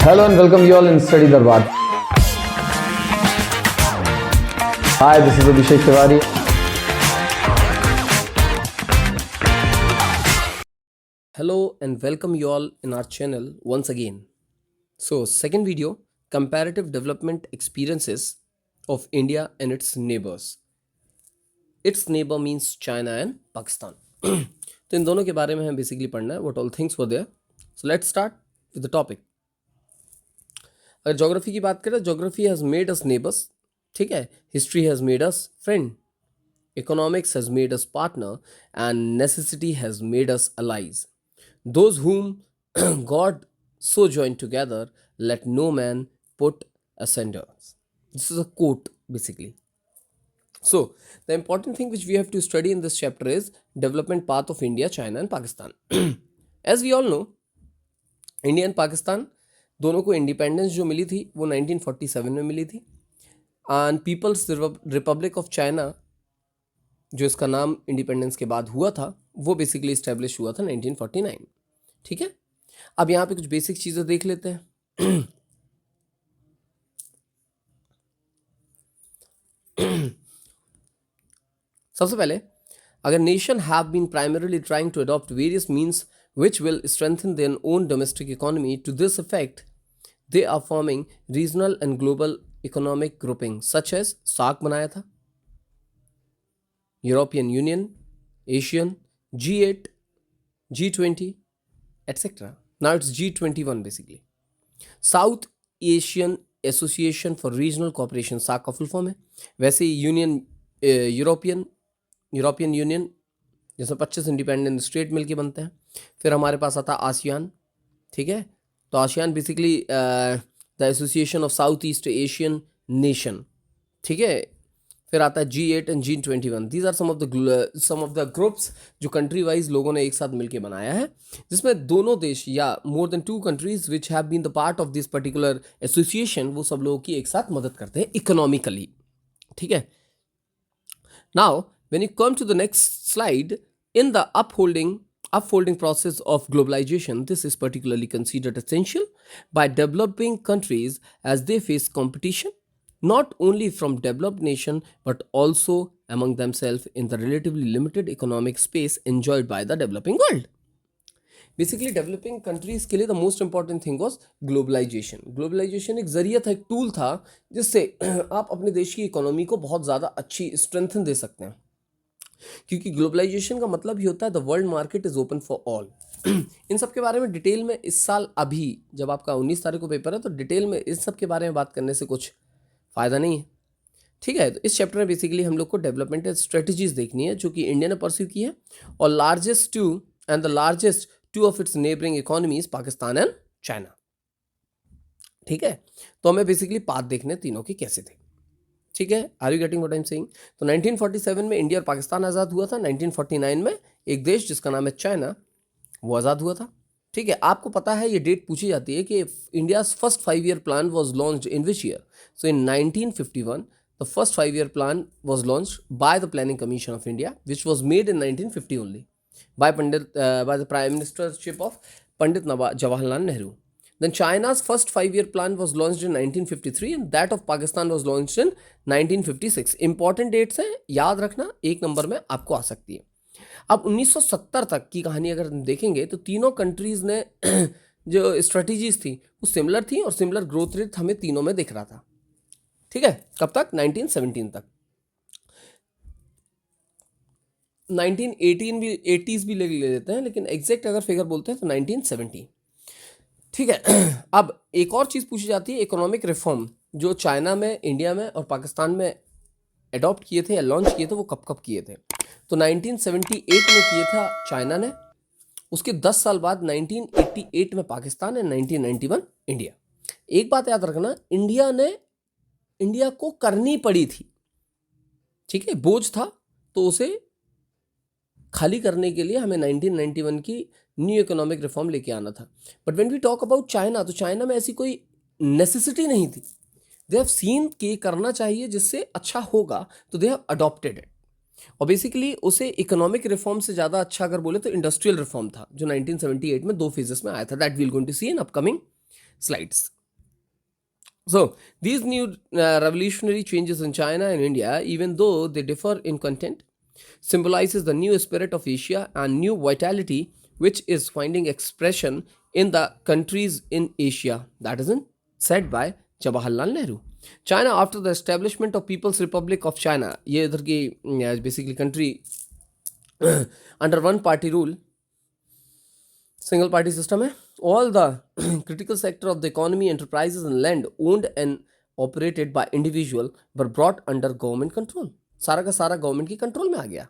Hello and welcome you all in Study Darbar. Hi, this is Abhishek Tiwari. Hello and welcome you all in our channel once again. So, second video, comparative development experiences of India and its neighbors. Its neighbor means China and Pakistan. तो इन दोनों के बारे में हमें basically पढ़ना है, what all things were there. So let's start with the topic. अगर geography की बात करें, geography has made us neighbours, ठीक है, history has made us friend, economics has made us partner and necessity has made us allies. Those whom God so joined together, let no man put asunder. This is a quote basically. So, the important thing which we have to study in this chapter is development path of India, China and Pakistan. As we all know, India and Pakistan दोनों को independence जो मिली थी वो 1947 में मिली थी. And people's Republic of China जो इसका नाम इंडिपेंडेंस के बाद हुआ था वो बेसिकली इस्टेब्लिश हुआ था 1949. ठीक है, अब यहाँ पे कुछ बेसिक चीज़ें देख लेते हैं. सबसे पहले, अगर nation have been primarily trying to adopt various means which will strengthen their own domestic economy. To this effect, they are forming regional and global economic groupings such as SAARC बनाया था, European Union, Asian, G8, G20, etc. Now it's G21 basically. South Asian Association for Regional Cooperation, SAARC का full form है. वैसे ही European union जिसमें 25 independent state मिलके बनते हैं. फिर हमारे पास आता आसियान. ठीक है, तो ASEAN basically the association of South East Asian nation. ठीक है, फिर आता है G8 and G21. These are some of the groups जो कंट्री वाइज लोगों ने एक साथ मिलके बनाया है, जिसमें दोनों देश या more than 2 countries which have been the part of this particular association वो सब लोगों की एक साथ मदद करते हैं इकोनॉमिकली. ठीक है, now when you come to the next slide, in the upfolding process of globalization, this is particularly considered essential by developing countries as they face competition not only from developed nation but also among themselves in the relatively limited economic space enjoyed by the developing world. Basically developing countries के लिए the most important thing was globalisation. Globalisation एक जरिया था, एक tool था जिससे आप अपने देश की इकोनॉमी को बहुत ज़्यादा अच्छी स्ट्रेंथन दे सकते हैं. क्योंकि ग्लोबलाइजेशन का मतलब ही होता है the world market is open for all. इन सब के बारे में डिटेल में इस साल अभी जब आपका 19 तारीख को पेपर है तो डिटेल में इस सब के बारे में बात करने से कुछ फ़ायदा नहीं है. ठीक है, तो इस चैप्टर में बेसिकली हम लोग को डेवलपमेंटल स्ट्रेटजीज देखनी है जो कि इंडिया ने परस्यू की है, और largest two of its neighbouring economies Pakistan and China. ठीक है, तो हमें बेसिकली पाथ देखने तीनों के कैसे थे. ठीक है, are you getting what I am saying? तो 1947 में इंडिया और पाकिस्तान आज़ाद हुआ था. 1949 में एक देश जिसका नाम है चाइना वो आज़ाद हुआ था. ठीक है, आपको पता है ये डेट पूछी जाती है कि India's first 5-year plan was launched in which year. So in 1951 the first 5-year plan was launched by the planning commission of India which was made in 1950 only by the Prime Ministership of Pandit Jawaharlal Nehru. Then China's first 5-year plan was launched in 1953 and that of Pakistan was launched in 1956. Important dates हैं, याद रखना, एक number में आपको आ सकती है. अब 1970 तक की कहानी अगर हम देखेंगे तो तीनों कंट्रीज ने जो स्ट्रेटजीज थी वो सिमिलर थी और सिमिलर ग्रोथ रेट हमें तीनों में दिख रहा था. ठीक है, कब तक? 1917 तक. 1918 भी 80s भी ले लेते हैं, लेकिन एग्जैक्ट अगर फिगर बोलते हैं तो 1970. ठीक है, अब एक और चीज़ पूछी जाती है, इकोनॉमिक रिफॉर्म जो चाइना में, इंडिया में और पाकिस्तान में अडॉप्ट किए थे या लॉन्च किए थे वो कब कब किए थे. तो 1978 में किए था चाइना ने, उसके 10 साल बाद 1988 में पाकिस्तान एंड 1991 इंडिया. एक बात याद रखना, इंडिया को करनी पड़ी थी. ठीक है, बोझ था तो उसे खाली करने के लिए हमें 1991 की न्यू इकोनॉमिक रिफॉर्म लेके आना था. But when we talk about China, तो चाइना में ऐसी कोई नेसेसिटी नहीं थी. दे हैव सीन कि करना चाहिए जिससे अच्छा होगा, तो दे हैव अडॉप्टेड इट. और बेसिकली उसे इकोनॉमिक रिफॉर्म से ज़्यादा अच्छा अगर बोले तो इंडस्ट्रियल रिफॉर्म था जो 1978 में 2 फेजेस में आया था. That we will going to see in upcoming slides. So these new revolutionary changes in China and India, even though they differ in content, symbolizes the new spirit of Asia and new vitality which is finding expression in the countries in Asia. That is said by Jawaharlal Nehru. China after the establishment of People's Republic of China, ये इधर की basically country under one party rule, single party system है. All the critical sector of the economy, enterprises and land owned and operated by individual were brought under government control. सारा का सारा government की control में आ गया.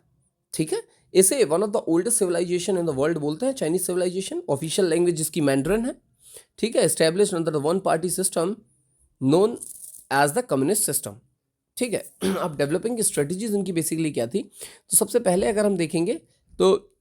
ठीक है. इसे one of the oldest civilisation in the world बोलते हैं, चाइनीज सिविलाइजेशन. ऑफिशियल लैंग्वेज जिसकी मैंड्रिन है. ठीक है. Established under the one party system known as the communist system. ठीक है. अब डेवलपिंग की स्ट्रेटजीज इनकी बेसिकली क्या थी, तो सबसे पहले अगर हम देखेंगे तो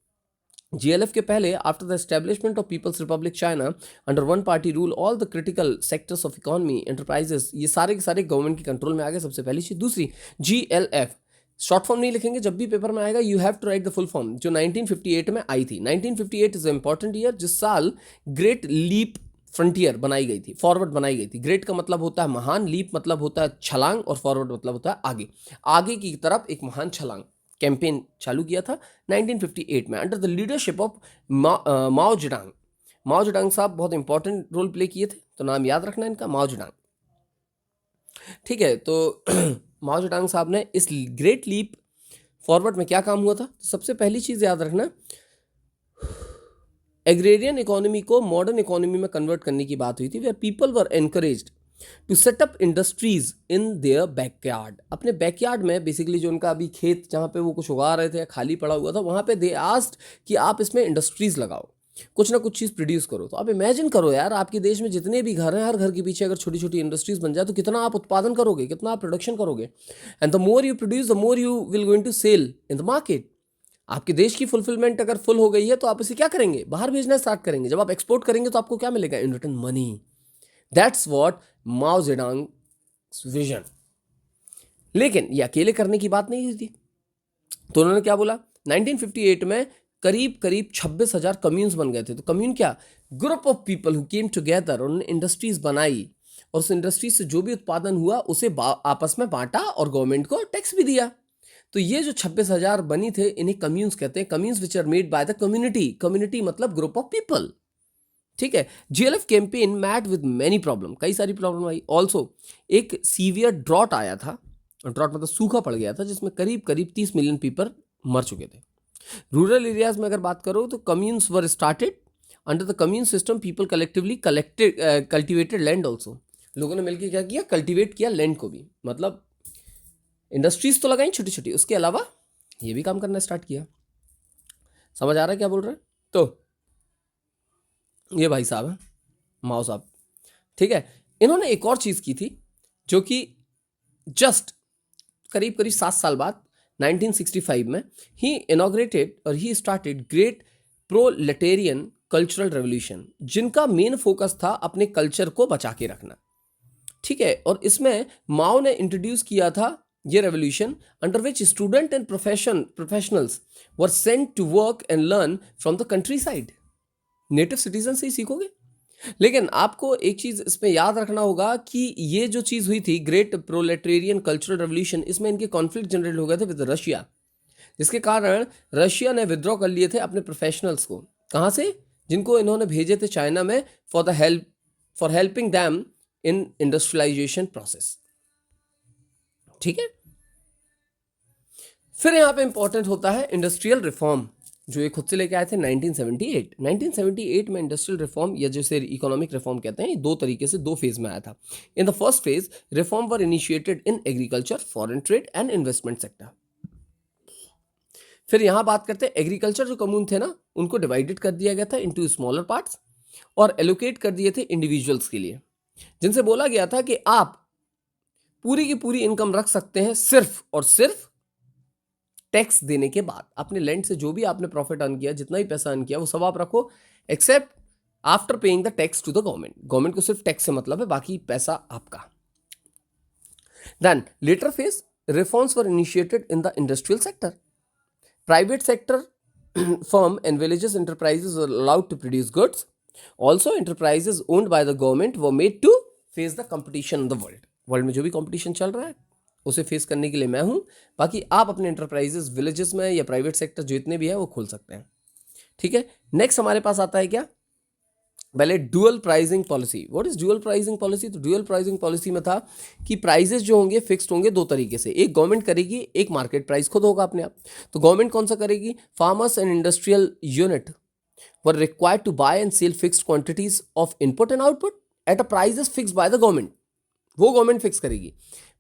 GLF के पहले after the establishment of peoples republic China under one party rule all the critical sectors of economy enterprises, ये सारे के सारे गवर्नमेंट के कंट्रोल में आ गए. सबसे पहली चीज. दूसरी GLF शॉर्ट फॉर्म नहीं लिखेंगे, जब भी पेपर में आएगा you have to write the full form, जो 1958 में आई थी. 1958 इज इंपॉर्टेंट ईयर, जिस साल ग्रेट लीप फ्रंटियर बनाई गई थी, फॉरवर्ड बनाई गई थी. ग्रेट का मतलब होता है महान, लीप मतलब होता है छलांग, और फॉरवर्ड मतलब होता है आगे, आगे की तरफ एक महान छलांग. कैंपेन चालू किया था 1958 में अंडर द लीडरशिप ऑफ माओ जेडांग. माओ जेडांग साहब बहुत इंपॉर्टेंट रोल प्ले किए थे, तो नाम याद रखना इनका, माओ जेडांग. ठीक है. तो माओ जेडांग साहब ने इस ग्रेट लीप फॉरवर्ड में क्या काम हुआ था, तो सबसे पहली चीज याद रखना, एग्रेरियन इकोनॉमी को मॉडर्न इकोनॉमी में कन्वर्ट करने की बात हुई थी, where people were encouraged to set up industries in their backyard. अपने बैकयार्ड में बेसिकली जो उनका अभी खेत जहाँ पे वो कुछ उगा रहे थे, खाली पड़ा हुआ था, वहाँ पे दे आस्क्ड कि आप इसमें इंडस्ट्रीज लगाओ, कुछ ना कुछ चीज़ प्रोड्यूस करो. तो आप इमेजिन करो यार, आपके देश में जितने भी घर हैं, हर घर के पीछे अगर छोटी छोटी इंडस्ट्रीज बन जाए तो कितना आप उत्पादन करोगे, कितना आप प्रोडक्शन करोगे. And the more you produce the more you will going to sell in the market. आपके देश की फुलफिलमेंट अगर फुल हो गई है तो आप इसे क्या करेंगे, बाहर भेजना स्टार्ट करेंगे. जब आप एक्सपोर्ट करेंगे तो आपको क्या मिलेगा, in return money. That's what Mao Zedong vision. लेकिन ये अकेले करने की बात नहीं हुई थी, तो उन्होंने क्या बोला, 1958 में करीब करीब 26,000 कम्यून्स बन गए थे. तो कम्यून क्या, group of people who came together. उन्होंने इंडस्ट्रीज बनाई और उस इंडस्ट्री से जो भी उत्पादन हुआ उसे आपस में बांटा और गवर्नमेंट को टैक्स भी दिया. तो ये जो 26,000 बनी थे, इन्हें कम्यून्स कहते हैं. Communes which are made by the community. Community मतलब ग्रुप ऑफ पीपल. ठीक है. GLF campaign met with many problem, कई सारी प्रॉब्लम आई. ऑल्सो एक सीवियर ड्रॉट आया था, ड्रॉट मतलब सूखा पड़ गया था, जिसमें करीब करीब 30 मिलियन पीपल मर चुके थे. रूरल एरियाज में अगर बात करो तो communes were started under the commune system. People collectively cultivated land also. लोगों ने मिलकर क्या किया, कल्टिवेट किया लैंड को भी. मतलब इंडस्ट्रीज तो लगाई छोटी छोटी, उसके अलावा ये भी काम करना स्टार्ट किया. समझ आ रहा है क्या बोल रहे हैं. तो ये भाई साहब हैं माओ साहब. ठीक है. इन्होंने एक और चीज़ की थी जो कि जस्ट करीब करीब 7 साल बाद 1965 में ही इनॉग्रेटेड और he started great proletarian cultural revolution, जिनका मेन फोकस था अपने कल्चर को बचा के रखना. ठीक है. और इसमें माओ ने इंट्रोड्यूस किया था ये revolution, under which student and professionals were sent to work and learn from the country side. Native citizen से ही सीखोगे. लेकिन आपको एक चीज इसमें याद रखना होगा कि ये जो चीज हुई थी ग्रेट प्रोलेटेरियन कल्चरल रेवोल्यूशन, इसमें इनके कॉन्फ्लिक्ट जनरेट हो गए थे विद रशिया, जिसके कारण रशिया ने विद्रॉ कर लिए थे अपने प्रोफेशनल्स को. कहाँ से, जिनको इन्होंने भेजे थे चाइना में for helping them in industrialisation process. ठीक है. फिर यहाँ पे इंपॉर्टेंट होता है इंडस्ट्रियल रिफॉर्म, जो ये खुद से लेके आए थे 1978. 1978 में इंडस्ट्रियल रिफॉर्म या जैसे इकोनॉमिक रिफॉर्म कहते हैं, ये दो तरीके से दो फेज में आया था. In the first phase reform were initiated in agriculture, foreign trade and investment sector. फिर यहाँ बात करते हैं एग्रीकल्चर जो कम्यून थे ना, उनको डिवाइडेड कर दिया गया था इनटू स्मॉलर पार्ट्स और एलोकेट कर दिए थे इंडिविजुअल्स के लिए, जिनसे बोला गया था कि आप पूरी की पूरी इनकम रख सकते हैं सिर्फ और सिर्फ टैक्स देने के बाद. अपने लैंड से जो भी आपने प्रॉफिट अर्न किया, जितना भी पैसा अर्न किया, वो सब आप रखो except after paying the tax to the government. Government को सिर्फ टैक्स से मतलब है, बाकी पैसा आपका. Then later phase reforms were initiated in the industrial sector. Private sector firm and villages enterprises were allowed to produce goods. Also, enterprises owned by the government were made to face the competition in the world में जो भी competition चल रहा है उसे face करने के लिए मैं हूँ। बाकी आप अपने एंटरप्राइजेस विलेजेस में या प्राइवेट सेक्टर जितने भी है वो खोल सकते हैं। ठीक है, नेक्स्ट हमारे पास आता है क्या, पहले dual pricing policy. What is dual pricing policy? तो ड्यूअल प्राइसिंग पॉलिसी में था कि प्राइजेस जो होंगे फिक्स्ड होंगे दो तरीके से, एक गवर्नमेंट करेगी, एक मार्केट प्राइस खुद होगा अपने आप। तो गवर्नमेंट कौन सा करेगी? Farmers and industrial unit were required to buy and sell fixed quantities of input and output at a prices fixed by the government. वो गवर्नमेंट फिक्स करेगी।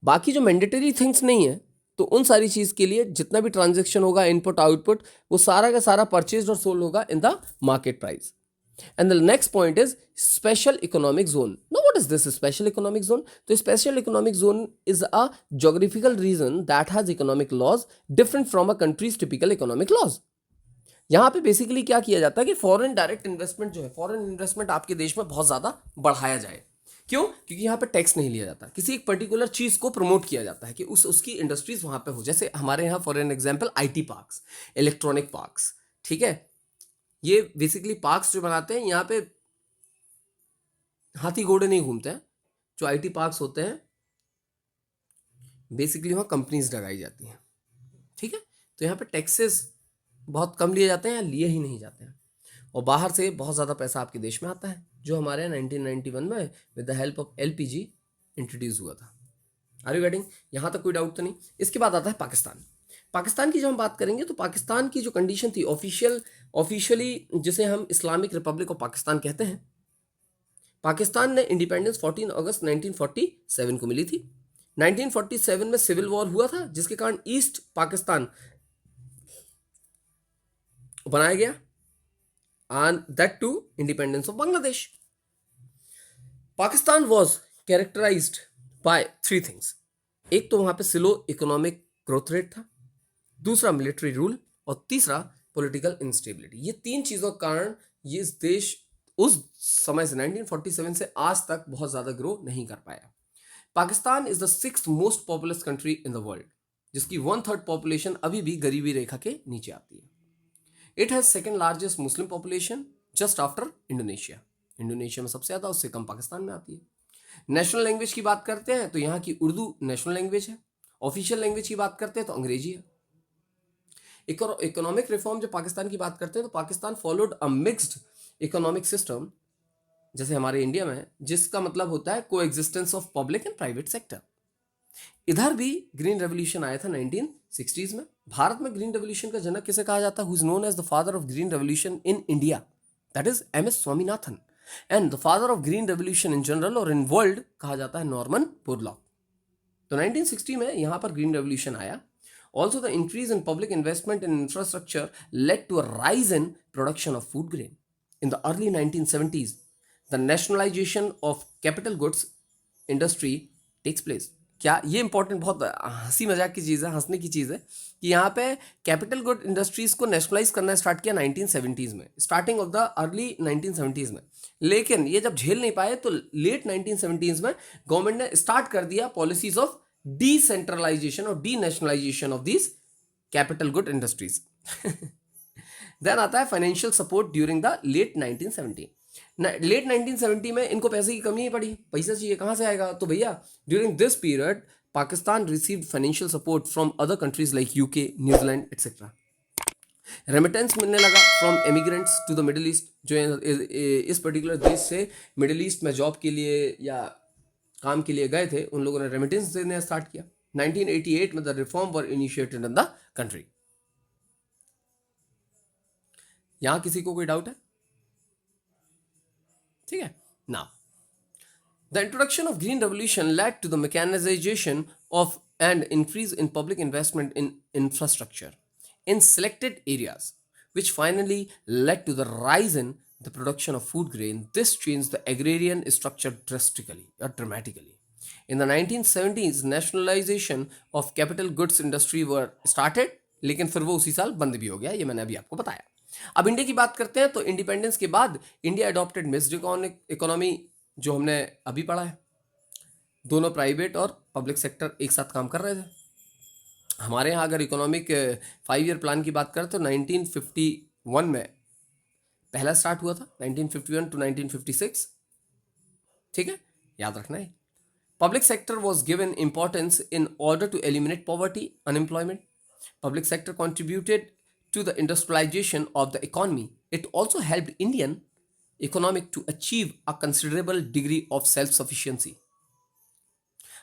बाकी जो मैंडेटरी थिंग्स नहीं है तो उन सारी चीज के लिए जितना भी ट्रांजेक्शन होगा इनपुट आउटपुट वो सारा का सारा परचेज और सोल्ड होगा इन the market price. And the next point is special economic zone. Now, what is this special economic zone? So, special economic zone is a geographical region that has economic laws different from a country's typical economic laws. यहाँ पे basically क्या किया जाता है कि foreign direct investment जो है, foreign investment आपके देश में बहुत ज़्यादा बढ़ाया जाए। क्यों? क्योंकि यहाँ पे टैक्स नहीं लिया जाता, किसी एक पर्टिकुलर चीज़ को प्रमोट किया जाता है कि उसकी इंडस्ट्रीज वहाँ पे हो। जैसे हमारे यहाँ for an example IT parks, electronic parks, ठीक है, ये बेसिकली पार्क्स जो बनाते हैं यहाँ पे हाथी घोड़े नहीं घूमते हैं। जो IT पार्क्स होते हैं बेसिकली वहाँ कंपनीज लगाई जाती हैं। ठीक है, तो यहाँ पे टैक्सेस बहुत कम लिए जाते हैं या लिए ही नहीं जाते हैं, और बाहर से बहुत ज़्यादा पैसा आपके देश में आता है, जो हमारे यहाँ 1991 में with the help of LPG introduce हुआ था। Are you getting? यहाँ तक कोई डाउट तो नहीं। इसके बाद आता है पाकिस्तान। पाकिस्तान की जब हम बात करेंगे तो पाकिस्तान की जो कंडीशन थी ऑफिशियली जिसे हम इस्लामिक रिपब्लिक ऑफ पाकिस्तान कहते हैं, पाकिस्तान ने इंडिपेंडेंस 14 अगस्त 1947 को मिली थी। 1947 में सिविल वॉर हुआ था जिसके कारण ईस्ट पाकिस्तान बनाया गया, and that too independence of Bangladesh. Pakistan was characterized by three things. एक तो वहां पे स्लो इकोनॉमिक ग्रोथ रेट था, दूसरा मिलिट्री रूल, और तीसरा पॉलिटिकल इंस्टेबिलिटी। ये तीन चीजों के कारण ये देश उस समय से 1947 से आज तक बहुत ज्यादा ग्रो नहीं कर पाया। Pakistan is the 6th most populous country in the world, जिसकी 1/3 पॉपुलेशन अभी भी गरीबी रेखा के नीचे आती है। It has second largest Muslim population just after Indonesia. Indonesia में सबसे ज्यादा, उससे कम पाकिस्तान में आती है। नेशनल लैंग्वेज की बात करते हैं तो यहाँ की उर्दू नेशनल लैंग्वेज है। ऑफिशियल लैंग्वेज की बात करते हैं तो अंग्रेजी है। इकोनॉमिक रिफॉर्म जब पाकिस्तान की बात करते हैं तो Pakistan followed a mixed economic system, जैसे हमारे इंडिया में, जिसका मतलब होता है को existence of public and private sector. इधर भी ग्रीन रेवोल्यूशन आया था 1960s में। भारत में ग्रीन रेवोल्यूशन का जनक किसे कहा जाता है? Who is known as the father of green revolution in India? That is MS Swaminathan. And the father of green revolution in general और इन वर्ल्ड कहा जाता है नॉर्मन बोरलॉग। तो 1960 में यहां पर ग्रीन रेवोल्यूशन आया। Also the increase in public investment in infrastructure led to a rise in production of food grain. In the early 1970s the nationalisation of capital goods industry takes place. क्या ये important, बहुत हंसी मजाक की चीज़ है, हंसने की चीज़ है कि यहाँ पे कैपिटल गुड इंडस्ट्रीज को नेशनलाइज करना स्टार्ट किया 1970s में, starting of the early 1970s में। लेकिन ये जब झेल नहीं पाए तो लेट 1970s में गवर्नमेंट ने स्टार्ट कर दिया पॉलिसीज ऑफ डिसेंट्रलाइजेशन और denationalisation of these capital good industries. Then आता है financial support during the late 1970। Late 1970 में इनको पैसे की कमी ही पड़ी, पैसा चाहिए, कहाँ से आएगा? तो भैया during this period Pakistan received financial support from other countries like UK, New Zealand etcetera. Remittance मिलने लगा from emigrants to the Middle East, जो इस पर्टिकुलर देश से मिडिल ईस्ट में जॉब के लिए या काम के लिए गए थे, उन लोगों ने रेमिटेंस देने स्टार्ट किया। 1988 में the reform were initiated in the country. यहां किसी को कोई डाउट है? ठीक है ना। The introduction of green revolution led to the mechanisation of and increase in public investment in infrastructure in selected areas, which finally led to the rise in the production of food grain. This changed the agrarian structure dramatically. In the 1970s, nationalization of capital goods industry were started, लेकिन फिर वो उसी साल बंद भी हो गया, ये मैंने अभी आपको बताया। अब इंडिया की बात करते हैं तो इंडिपेंडेंस के बाद इंडिया अडॉप्टेड मिक्स्ड इकोनॉमी, जो हमने अभी पढ़ा है। दोनों प्राइवेट और पब्लिक सेक्टर एक साथ काम कर रहे थे। हमारे यहाँ अगर इकोनॉमिक 5 ईयर प्लान की बात करें तो 1951 में पहला स्टार्ट हुआ था, 1951 टू 1956, ठीक है। याद रखना है। Public sector was given importance in order to eliminate poverty, unemployment. Public sector contributed to the industrialization of the economy. It also helped Indian economic to achieve a considerable degree of self-sufficiency.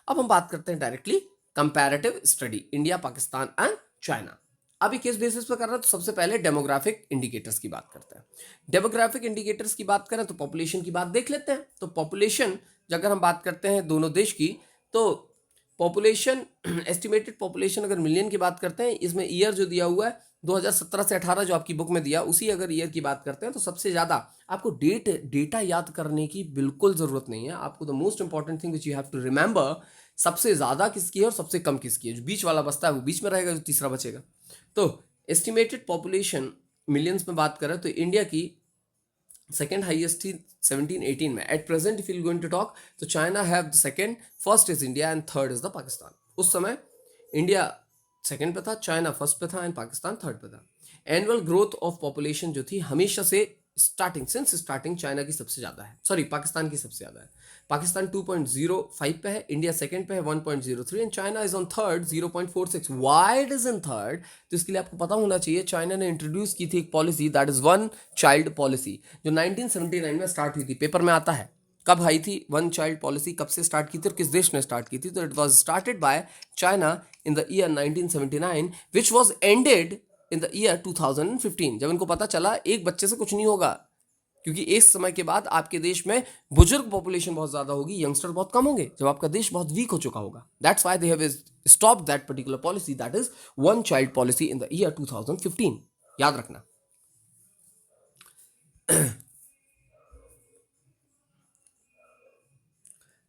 अब हम बात करते हैं directly comparative study India, Pakistan and China. अभी किस basis पे कर रहे हैं? तो सबसे पहले डेमोग्राफिक इंडिकेटर्स की बात करते हैं। डेमोग्राफिक इंडिकेटर्स की बात करें तो पॉपुलेशन की बात देख लेते हैं। तो पॉपुलेशन अगर हम बात करते हैं दोनों देश की, तो पॉपुलेशन एस्टिमेटेड पॉपुलेशन अगर मिलियन की बात करते हैं, इसमें ईयर जो दिया हुआ है 2017 से 18 जो आपकी बुक में दिया, उसी अगर ईयर की बात करते हैं तो सबसे ज़्यादा आपको डेटा याद करने की बिल्कुल ज़रूरत नहीं है। आपको the most important thing which you have to remember, सबसे ज़्यादा किसकी है और सबसे कम किसकी है। जो बीच वाला बचता है वो बीच में रहेगा, जो तीसरा बचेगा। तो एस्टिमेटेड पॉपुलेशन मिलियंस में बात करें तो इंडिया की सेकेंड हाईएस्ट थी 17-18 में। At present if you going to talk, तो China have the second, first is India and third is the Pakistan. उस समय इंडिया सेकेंड पे था, चाइना फर्स्ट पे था एंड पाकिस्तान थर्ड पे था। एनुअल ग्रोथ ऑफ पॉपुलेशन जो थी हमेशा से स्टार्टिंग चाइना की सबसे ज़्यादा है, सॉरी पाकिस्तान की सबसे ज़्यादा है। पाकिस्तान 2.05 पे है, इंडिया सेकंड पे है 1.03 and China is on third 0.46। Why it is in third? तो इसके लिए आपको पता होना चाहिए चाइना ने इंट्रोड्यूस की थी एक policy, that is one child policy, जो 1979 में स्टार्ट हुई थी। पेपर में आता है कब आई थी वन चाइल्ड पॉलिसी, कब से स्टार्ट की थी और किस देश ने स्टार्ट की थी। तो it was started by China in the year 1979 which was ended in the year 2015, जब इनको पता चला एक बच्चे से कुछ नहीं होगा, क्योंकि इस समय के बाद आपके देश में बुजुर्ग पॉपुलेशन बहुत ज्यादा होगी, यंगस्टर बहुत कम होंगे, जब आपका देश बहुत वीक हो चुका होगा। That's why they have stopped that particular policy, that is one child policy in the year 2015। याद रखना।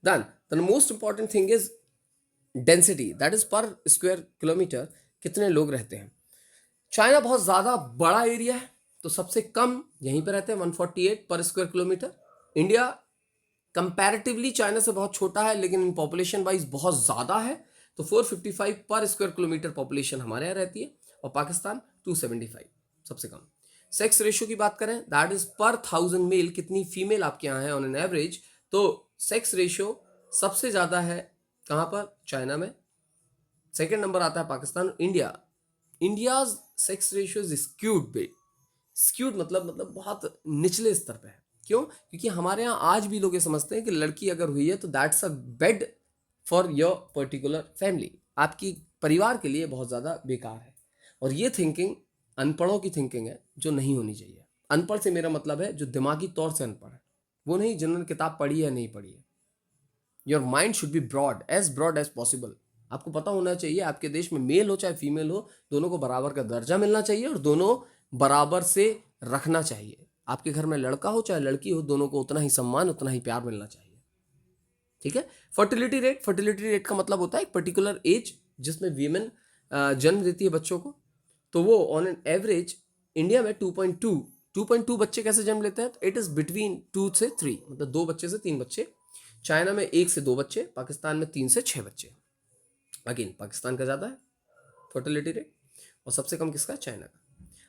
Then the most important thing is density, that is per square kilometer कितने लोग रहते हैं। चाइना बहुत ज़्यादा बड़ा एरिया है, तो सबसे कम यहीं पे रहते हैं 148 पर square kilometre. India comparatively China से बहुत छोटा है, लेकिन इन पॉपुलेशन वाइज बहुत ज़्यादा है, तो 455 पर स्क्वायर किलोमीटर पॉपुलेशन हमारे यहाँ रहती है, और पाकिस्तान 275 सबसे कम। सेक्स रेशियो की बात करें, दैट इज पर 1000 मेल कितनी फीमेल आपके यहाँ है ऑन एन एवरेज। तो सेक्स रेशियो सबसे ज़्यादा है कहाँ पर? चाइना में। सेकेंड नंबर आता है Pakistan. India's sex ratio is skewed पे, स्क्यूड मतलब बहुत निचले स्तर पे है। क्यों? क्योंकि हमारे यहाँ आज भी लोग ये समझते हैं कि लड़की अगर हुई है तो that's a bed for your particular family, आपकी परिवार के लिए बहुत ज़्यादा बेकार है। और ये थिंकिंग अनपढ़ों की थिंकिंग है, जो नहीं होनी चाहिए। अनपढ़ से मेरा मतलब है जो दिमागी तौर से अनपढ़ है, वो नहीं जिन्होंने किताब पढ़ी है नहीं पढ़ी है। Your mind should be broad as possible. आपको पता होना चाहिए आपके देश में मेल हो चाहे फीमेल हो, दोनों को बराबर का दर्जा मिलना चाहिए और दोनों बराबर से रखना चाहिए। आपके घर में लड़का हो चाहे लड़की हो, दोनों को उतना ही सम्मान उतना ही प्यार मिलना चाहिए। ठीक है। फर्टिलिटी रेट का मतलब होता है एक पर्टिकुलर एज जिसमें वीमेन जन्म देती है बच्चों को, तो वो ऑन एन एवरेज इंडिया में 2.2 बच्चे कैसे जन्म लेते हैं? तो इट इज बिटवीन 2 से 3, मतलब 2 बच्चे से 3 बच्चे। चाइना में 1 से 2 बच्चे, पाकिस्तान में 3 से 6 बच्चे। अगेन पाकिस्तान का ज़्यादा है फर्टिलिटी रेट, और सबसे कम किसका? चाइना का।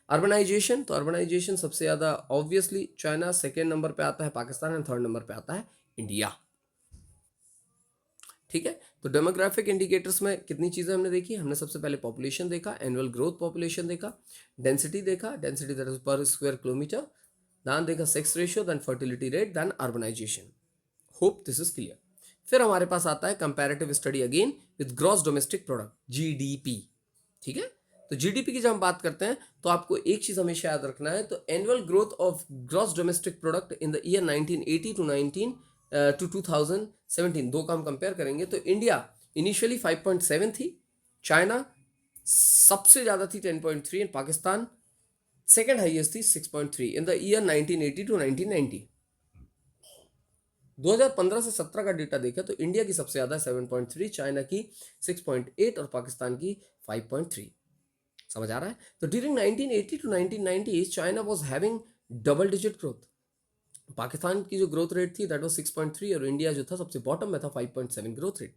अर्बनाइजेशन, तो अर्बनाइजेशन सबसे ज़्यादा ऑब्वियसली चाइना, सेकेंड नंबर पे आता है पाकिस्तान एंड थर्ड नंबर पे आता है इंडिया। ठीक है। तो डेमोग्राफिक इंडिकेटर्स में कितनी चीज़ें हमने देखी? हमने सबसे पहले पॉपुलेशन देखा, एनुअल ग्रोथ पॉपुलेशन देखा, डेंसिटी देखा, density that is per square kilometre, then देखा sex ratio, then fertility rate, then urbanisation. Hope this is clear. फिर हमारे पास आता है comparative study again with gross domestic product, GDP. ठीक है। तो जीडीपी की जब हम बात करते हैं तो आपको एक चीज हमेशा याद रखना है, तो annual growth of gross domestic product in the year 1980 to 2017, दो का हम कंपेयर करेंगे तो इंडिया इनिशियली 5.7 थी, चाइना सबसे ज्यादा थी 10.3 एंड पाकिस्तान सेकेंड हाईएस्ट थी 6.3 इन द ईयर 1980 टू 1990। 2015 से 17 का डेटा देखा तो इंडिया की सबसे ज्यादा 7.3, चाइना की 6.8 और पाकिस्तान की 5.3। समझ आ रहा है? तो during 1980 to 1990 China was having double digit growth. Pakistan की जो ग्रोथ रेट थी दैट वाज 6.3 और इंडिया जो था सबसे बॉटम में था 5.7 ग्रोथ रेट।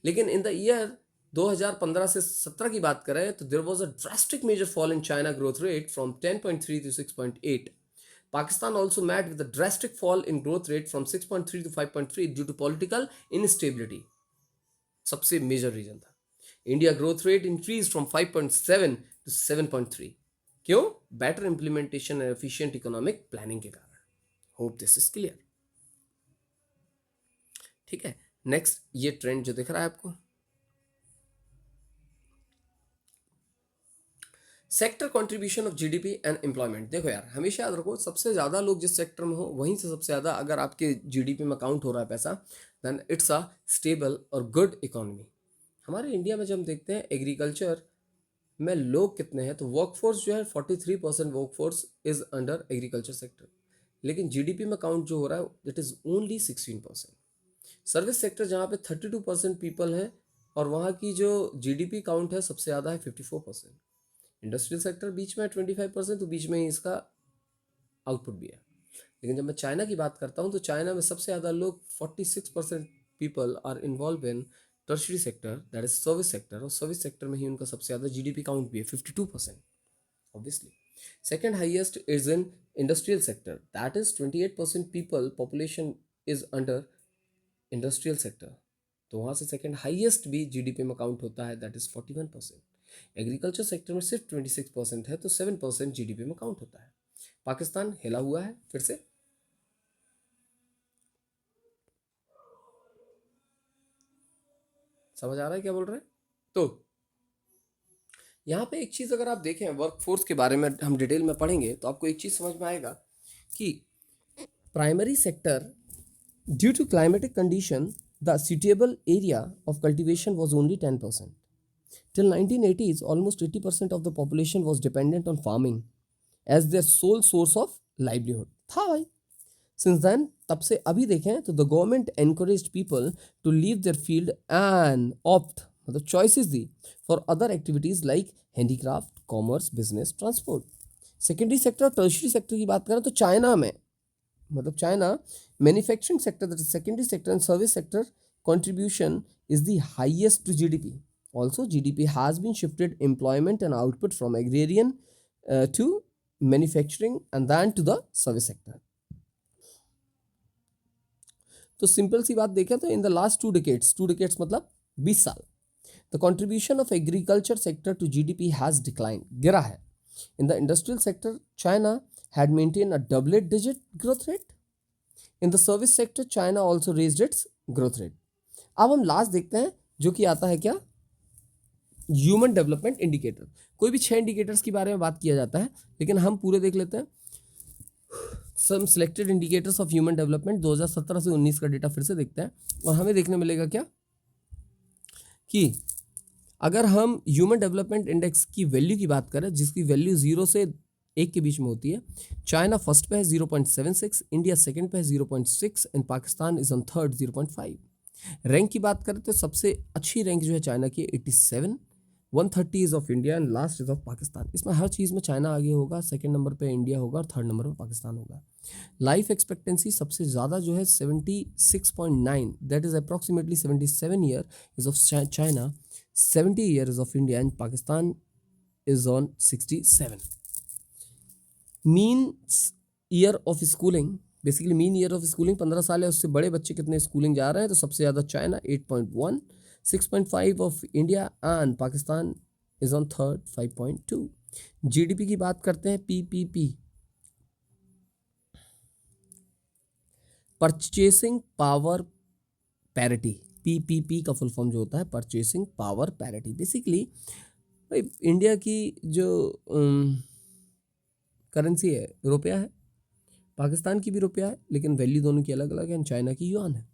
लेकिन इन द ईयर 2015 से 17 की बात करें तो there was a drastic major fall in China growth rate from 10.3 to 6.8। Pakistan also met with a drastic fall in growth rate from 6.3 to 5.3 due to political instability. सबसे major reason था. India growth rate increased from 5.7 to 7.3. क्यों? Better implementation and efficient economic planning के कारण. Hope this is clear. ठीक है. Next ये trend जो दिख रहा है आपको, sector contribution of GDP and employment. देखो यार, हमेशा याद रखो, सबसे ज़्यादा लोग जिस सेक्टर में हो वहीं से सबसे ज़्यादा अगर आपके जीडीपी में काउंट हो रहा है पैसा, देन इट्स अ स्टेबल और गुड इकोनॉमी. हमारे इंडिया में जब हम देखते हैं एग्रीकल्चर में लोग कितने हैं, तो वर्कफोर्स जो है 43% workforce is under agriculture sector, लेकिन जीडीपी में काउंट जो हो रहा है it is only 16%. Service sector जहाँ पे 32% पीपल हैं और वहाँ की जो जीडीपी काउंट है सबसे ज़्यादा है 54%. इंडस्ट्रियल सेक्टर बीच में है 25%, तो बीच में ही इसका आउटपुट भी है. लेकिन जब मैं चाइना की बात करता हूँ तो चाइना में सबसे ज़्यादा लोग 46% people are involve in tertiary sector, that is service sector, और सर्विस सेक्टर में ही उनका सबसे ज़्यादा जीडीपी काउंट भी है 52%. Obviously second highest is in industrial sector, that is 28% people population is under industrial sector, तो वहाँ से सेकेंड हाइएस्ट भी जीडीपी में काउंट होता है, दैट इज 41%. एग्रीकल्चर सेक्टर में सिर्फ 26% है, तो 7% जीडीपी में काउंट होता है. पाकिस्तान हिला हुआ है फिर से. समझ आ रहा है क्या बोल रहे हैं? तो यहाँ पे एक चीज़ अगर आप देखें, वर्कफोर्स के बारे में हम डिटेल में पढ़ेंगे तो आपको एक चीज़ समझ में आएगा कि primary sector, due to climatic condition, the suitable area of cultivation was only 10%. Till 1980s, almost 80% of the population was dependent on farming as their sole source of livelihood. था भाई. Since then, तब से अभी देखें तो the government encouraged people to leave their field and opt, मतलब choices the for other activities like handicraft, commerce, business, transport. Secondary sector, tertiary sector की बात करें तो चाइना में, मतलब China manufacturing sector, that is secondary sector and service sector contribution is the highest to GDP. Also, GDP has been shifted employment and output from agrarian to manufacturing and then to the service sector. तो simple सी बात देखें तो in the last 2 decades मतलब 20 साल, the contribution of agriculture sector to GDP has decline, गिरा है. In the industrial sector China had maintained a double-digit growth rate. In the service sector, China also raised its growth rate. अब हम last देखते हैं जो कि आता है क्या, ह्यूमन डेवलपमेंट इंडिकेटर. कोई भी 6 इंडिकेटर्स के बारे में बात किया जाता है, लेकिन हम पूरे देख लेते हैं. Some selected indicators of human development 2017 से 19 का डेटा फिर से देखते हैं और हमें देखने मिलेगा क्या कि अगर हम ह्यूमन डेवलपमेंट इंडेक्स की वैल्यू की बात करें, जिसकी वैल्यू 0 से 1 के बीच में होती है, चाइना फर्स्ट पे है 0.76, इंडिया सेकंड पे है 0.6 and Pakistan is on third 0.5. Rank की बात करें तो सबसे अच्छी रैंक जो है चाइना की 87, 130 is of India and last is of Pakistan. इसमें हर चीज़ में चाइना आगे होगा, सेकंड नंबर पे इंडिया होगा और थर्ड नंबर पे पाकिस्तान होगा. लाइफ एक्सपेक्टेंसी सबसे ज़्यादा जो है 76.9, that is approximately 77 year is of China, 70 year is of India and Pakistan is on 67. Mean year of schooling, basically mean year of schooling 15 साल है, उससे बड़े बच्चे कितने स्कूलिंग जा रहे हैं, तो सबसे ज़्यादा China 8.1, 6.5 of India and Pakistan is on third 5.2. GDP की बात करते हैं, PPP, purchasing power parity. PPP का फुल फॉर्म जो होता है purchasing power parity. Basically India की जो करेंसी है रुपया है, पाकिस्तान की भी रुपया है, लेकिन वैल्यू दोनों की अलग अलग है, चाइना की युआन है.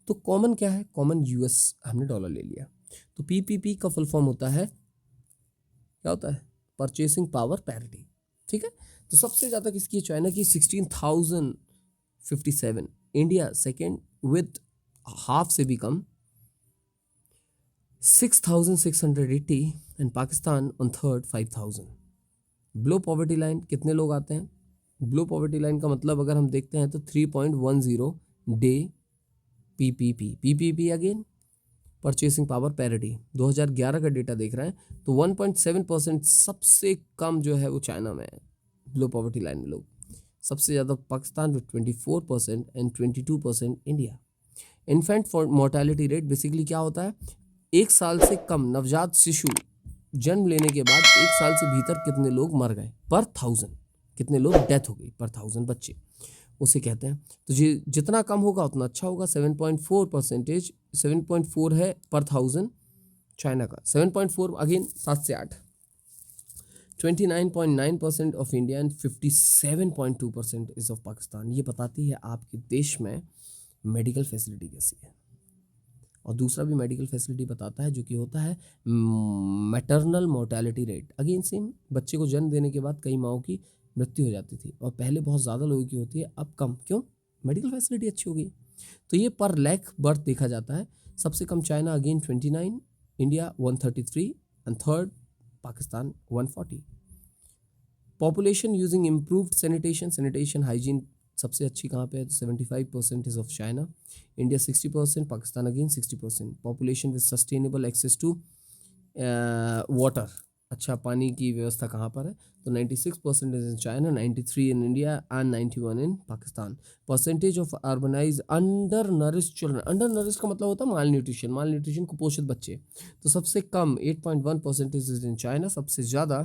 तो कॉमन क्या है, कॉमन यूएस, हमने डॉलर ले लिया. तो पीपीपी का फुल फॉर्म होता है, क्या होता है, परचेसिंग पावर पैरिटी. ठीक है. तो सबसे ज़्यादा किसकी है, चाइना की 16,057, इंडिया सेकेंड विथ हाफ से भी कम 6,680 and Pakistan on third 5,000. Below poverty line कितने लोग आते हैं, बिलो पॉवर्टी लाइन का मतलब अगर हम देखते हैं तो 3.10 day PPP. PPP again purchasing power parity 2011 का डेटा देख रहे हैं तो 1.7% सबसे कम जो है वो चाइना में है, बिलो पॉवर्टी लाइन में लोग. सबसे ज़्यादा Pakistan with 24% and 22% India. Infant mortality rate basically क्या होता है, 1 साल से कम नवजात शिशु जन्म लेने के बाद 1 साल से भीतर कितने लोग मर गए पर 1000, कितने लोग डेथ हो गई पर 1000 बच्चे, उसे कहते हैं। तो जितना कम होगा उतना अच्छा होगा। 7.4%, 7.4 है पर 1000 चाइना का, 7.4 अगेन 7 से 8, 29.9% of India and 57.2% is of Pakistan. ये बताती है आपके देश में मेडिकल फैसिलिटी कैसी है। और दूसरा भी मेडिकल फैसिलिटी बताता है जो कि होता है maternal mortality rate. Again same, बच्चे को जन्म देने के बाद कई माओं की मृत्यु हो जाती थी और पहले बहुत ज़्यादा लोगों की होती है, अब कम। क्यों? मेडिकल फैसिलिटी अच्छी हो गई। तो ये पर लैख बर्थ देखा जाता है। सबसे कम China again 29, India 133 and third Pakistan 140। Population using improved sanitation hygiene सबसे अच्छी कहाँ पे है? 75% is of China, India 60%, Pakistan again 60%। Population with sustainable access to water, अच्छा पानी की व्यवस्था कहाँ पर है? तो 96% is in China, 93 in India and 91 in Pakistan. Percentage of urbanize under nourish children, under nourish का मतलब होता है माल न्यूट्रिशन कुपोषित बच्चे। तो सबसे कम 8.1% इज इन चाइना, सबसे ज़्यादा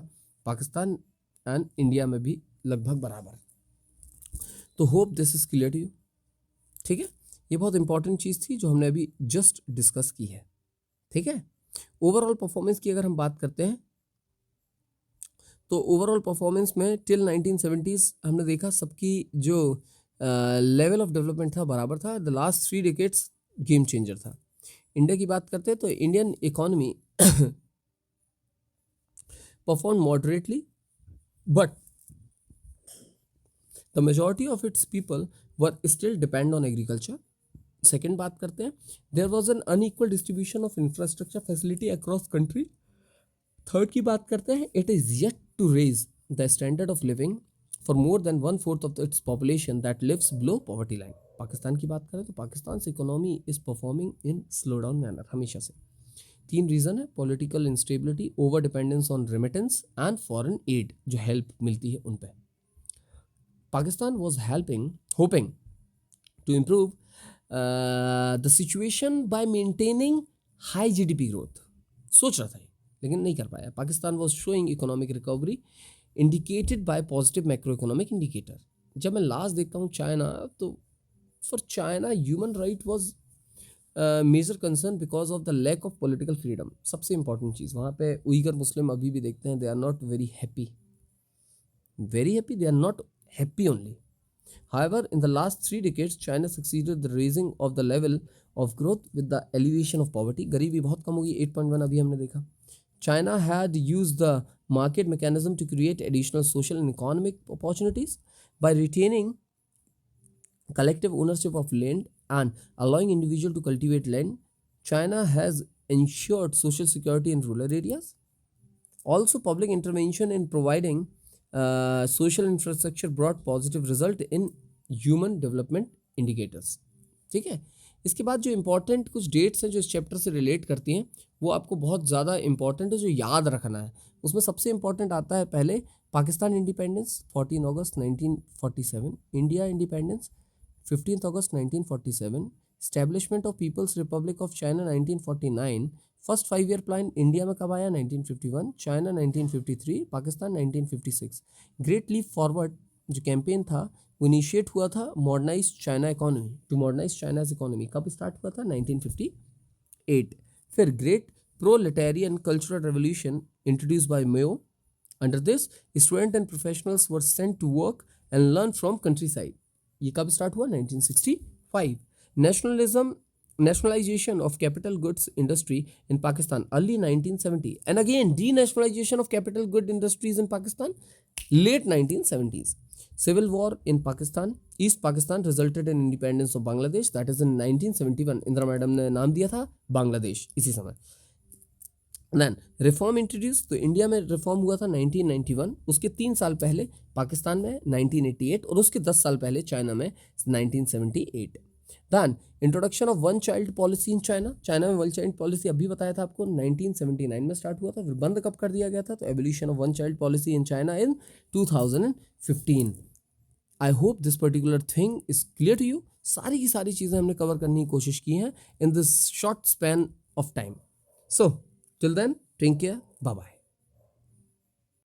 पाकिस्तान एंड इंडिया में भी लगभग बराबर। तो hope this is clear to you. ठीक है, ये बहुत इंपॉर्टेंट चीज़ थी जो हमने अभी जस्ट डिस्कस की है। ठीक है, ओवरऑल परफॉर्मेंस की अगर हम बात करते हैं तो ओवरऑल परफॉर्मेंस में टिल 1970s हमने देखा सबकी जो लेवल ऑफ डेवलपमेंट था बराबर था। The last 3 decades game changer था। इंडिया की बात करते हैं तो Indian economy perform moderately but the majority of its people were still depend on agriculture. Second बात करते हैं, there was an unequal distribution of infrastructure facility across country. Third की बात करते हैं, it is yet to raise the standard of living for more than 1/4 of its population that lives below poverty line. Pakistan की बात करें तो पाकिस्तान से economy is performing in slow down manner हमेशा से। 3 रीजन है, political instability, over dependence on remittance and foreign aid जो help मिलती है उन पर। Pakistan was hoping to improve the situation by maintaining high GDP growth. सोच रहा था लेकिन नहीं कर पाया। Pakistan was showing economic recovery indicated by positive macroeconomic indicator. जब मैं लास्ट देखता हूँ चाइना, तो for China human right was major concern because of the lack of political freedom. सबसे इंपॉर्टेंट चीज़ वहाँ पे उइगर मुस्लिम अभी भी देखते हैं, they are not very happy, they are not happy only. However, in the last 3 decades, China succeeded the raising of the level of growth with the alleviation of poverty. गरीबी बहुत कम होगी, 8.1 अभी हमने देखा। China had used the market mechanism to create additional social and economic opportunities by retaining collective ownership of land and allowing individuals to cultivate land. China has ensured social security in rural areas. Also, public intervention in providing social infrastructure brought positive result in human development indicators. ठीक है, इसके बाद जो important कुछ dates हैं जो इस chapter से रिलेट करती हैं वो आपको बहुत ज़्यादा इंपॉर्टेंट है जो याद रखना है। उसमें सबसे इंपॉर्टेंट आता है पहले Pakistan independence 14 August 1947, India independence 15 August 1947, establishment of peoples Republic of China 1949, first 5 year plan India में कब आया? 1951, China 1953, Pakistan 1956। Great leap forward जो कैंपेन था वो इनिशिएट हुआ था modernise China economy, to modernise China's economy. कब स्टार्ट हुआ था? 1958। फिर great proletarian cultural revolution introduce by Mao. Under this student and professionals were sent to work and learn from countryside. ये कब स्टार्ट हुआ? 1965। Nationalization of capital goods industry in Pakistan early 1970, and again denationalization of capital good industries in Pakistan late 1970s. Civil war in Pakistan, East Pakistan resulted in independence of Bangladesh, that is in 1971. Indira madam ने नाम दिया था बांग्लादेश इसी समय। Then reform introduced, तो India में reform हुआ था 1991, उसके 3 साल पहले पाकिस्तान में 1988 और उसके 10 साल पहले चाइना में 1978। Then introduction of one child policy in China, China में वन चाइल्ड पॉलिसी अभी बताया था आपको 1979 में स्टार्ट हुआ था, फिर बंद कब कर दिया गया था? तो evolution of one child policy in China in 2015। I hope this particular thing is clear to you. सारी की सारी चीज़ें हमने कवर करने की कोशिश की हैं in this short span of time. So till then take care, bye bye.